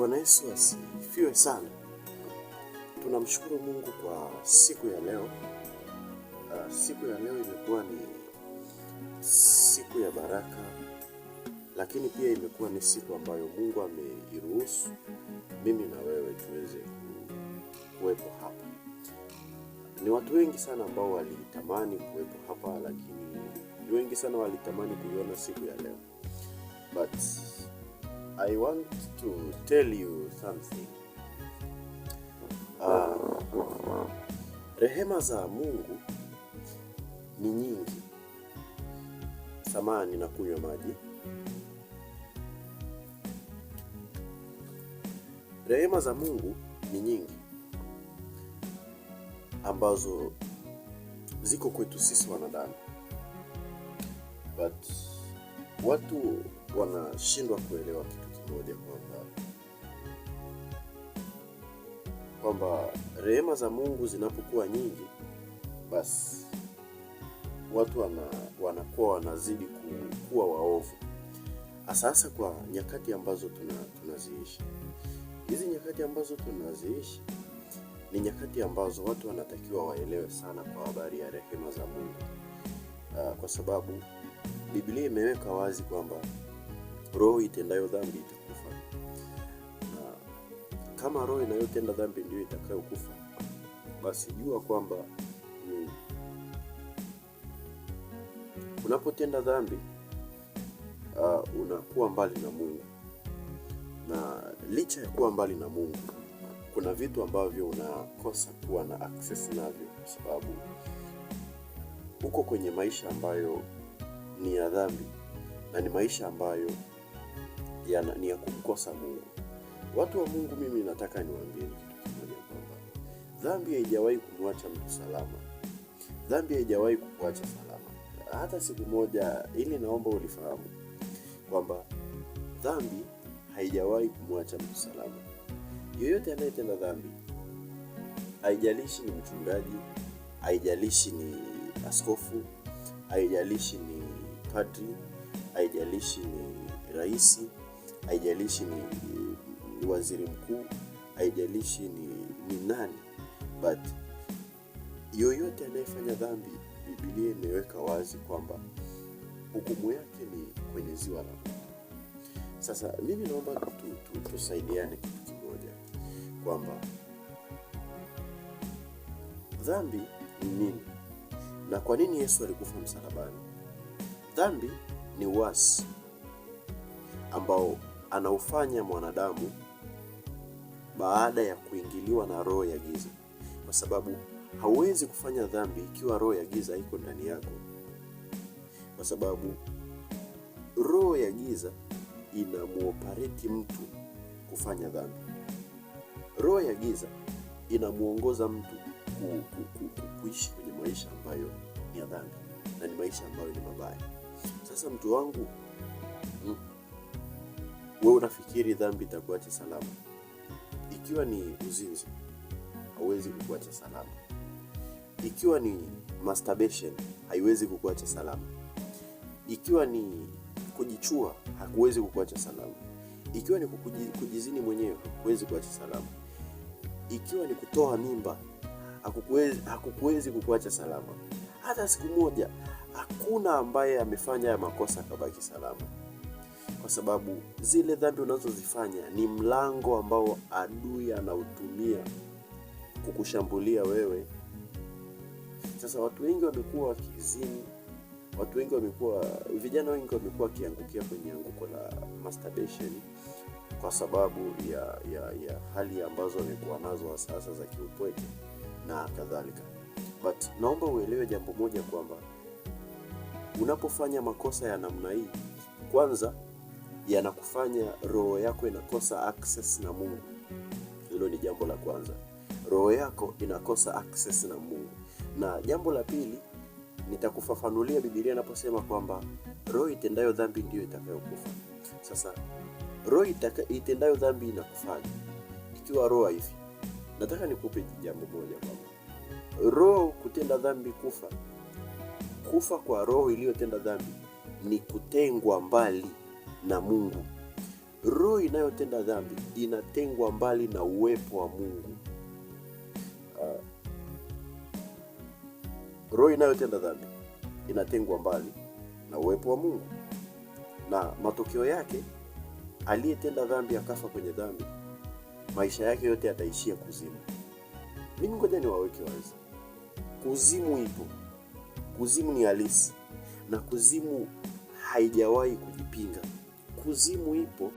Bwana Yesu asifiwe sana. Tunamshukuru Mungu kwa siku ya leo. Siku ya leo imekuwa ni siku ya baraka, lakini pia imekuwa ni siku ambayo Mungu ameiruhusu mimi na wewe tuweze kuwepo hapa. Ni watu wengi sana ambao walitamani kuwepo hapa, lakini ni wengi sana walitamani kuiona siku ya leo. But I want to tell you something. Rehema za Mungu ni nyingi. Samahani, nakunywa maji. Rehema za Mungu ni nyingi ambazo ziko kwetu sisi wanadamu. But watu wanashindwa kuelewa kitu kimoja, kwamba rehema za Mungu zinapokuwa nyingi, basi watu wanakuwa wanazidi kuwa waovu. Sasa kwa nyakati ambazo tunaziishi. Hizi nyakati ambazo tunaziishi ni nyakati ambazo watu wanatakiwa waelewe sana kwa habari ya rehema za Mungu. Kwa sababu Biblia imeweka wazi kwamba roho itendayo dhambi itakufa. Na kama roho inayotenda dhambi ndio itakayokufa, basi jua kwamba unapotenda dhambi unakuwa mbali na Mungu. Na licha ya kuwa mbali na Mungu, kuna vitu ambavyo unakosa kuwa na access navyo, kwa sababu uko kwenye maisha ambayo ni ya dhambi, na ni maisha ambayo ni ya kumkosa Mungu. Watu wa Mungu, mimi nataka niwaambie kitu kimoja, kwamba dhambi haijawahi kumwacha mtu salama. Dhambi haijawahi kukuacha salama hata siku moja. Ili naomba ulifahamu kwamba dhambi haijawahi kumwacha mtu salama. Yoyote anayetenda dhambi, haijalishi ni mchungaji, haijalishi ni askofu, haijalishi ni padri, haijalishi ni rais, haijalishi ni waziri mkuu, haijalishi ni nani, but yoyote anayefanya dhambi, Biblia imeweka wazi kwamba hukumu yake ni kwenye ziwa la moto. Sasa mimi naomba tusaidiane kitu kimoja, kwamba dhambi ni nini na kwa nini Yesu alikufa msalabani. Dhambi ni uasi ambao anaufanya mwanadamu baada ya kuingiliwa na roho ya giza, kwa sababu hauwezi kufanya dhambi ikiwa roho ya giza iko ndani yako, kwa sababu roho ya giza inamuoperate mtu kufanya dhambi. Roho ya giza inamuongoza mtu kuishi kwenye maisha ambayo ni ya dhambi na ni maisha ambayo ni mabaya. Sasa mtu wangu, wewe unafikiri dhambi itakuacha salama? Ikiwa ni uzinzi, hauwezi kukuacha salama. Ikiwa ni masturbation, haiwezi kukuacha salama. Ikiwa ni kujichua, hakuwezi kukuacha salama. Ikiwa ni kujizini mwenyewe, hakuwezi kuacha salama. Ikiwa ni kutoa mimba, hakuwezi kukuacha salama. Hata siku moja hakuna ambaye amefanya ya makosa akabaki salama, kwa sababu zile dhambi unazozifanya ni mlango ambao adui anautumia kukushambulia wewe. Sasa watu wengi wamekuwa wakizini, vijana wengi wamekuwa wakiangukia kwenye anguko la masturbation kwa sababu ya hali ambazo wamekuwa nazo sasa za kiupweke na kadhalika. But naomba uelewe jambo moja, kwamba unapofanya makosa ya namna hii, kwanza yanakufanya roho yako inakosa access na Mungu. Hilo ni jambo la kwanza. Roho yako inakosa access na Mungu. Na jambo la pili, nitakufafanulia Biblia inaposema kwamba roho itendayo dhambi ndio itakayokufa. Sasa roho itendayo dhambi inakufanya ikiwa roho haifi. Nataka nikupe jambo moja, kwamba roho kutenda dhambi kufa kwa roho iliyotenda dhambi ni kutengwa mbali na Mungu. roho inayotenda dhambi inatengwa mbali na uwepo wa Mungu. Roho inayotenda dhambi inatengwa mbali na uwepo wa Mungu, na matokeo yake aliyetenda dhambi akafa kwenye dhambi, maisha yake yote yataishia kuzimu. Mimi ngoja niwaweke wazi, kuzimu ipo. Kuzimu ni halisi na kuzimu haijawahi kujipinga. Kuzimu ipo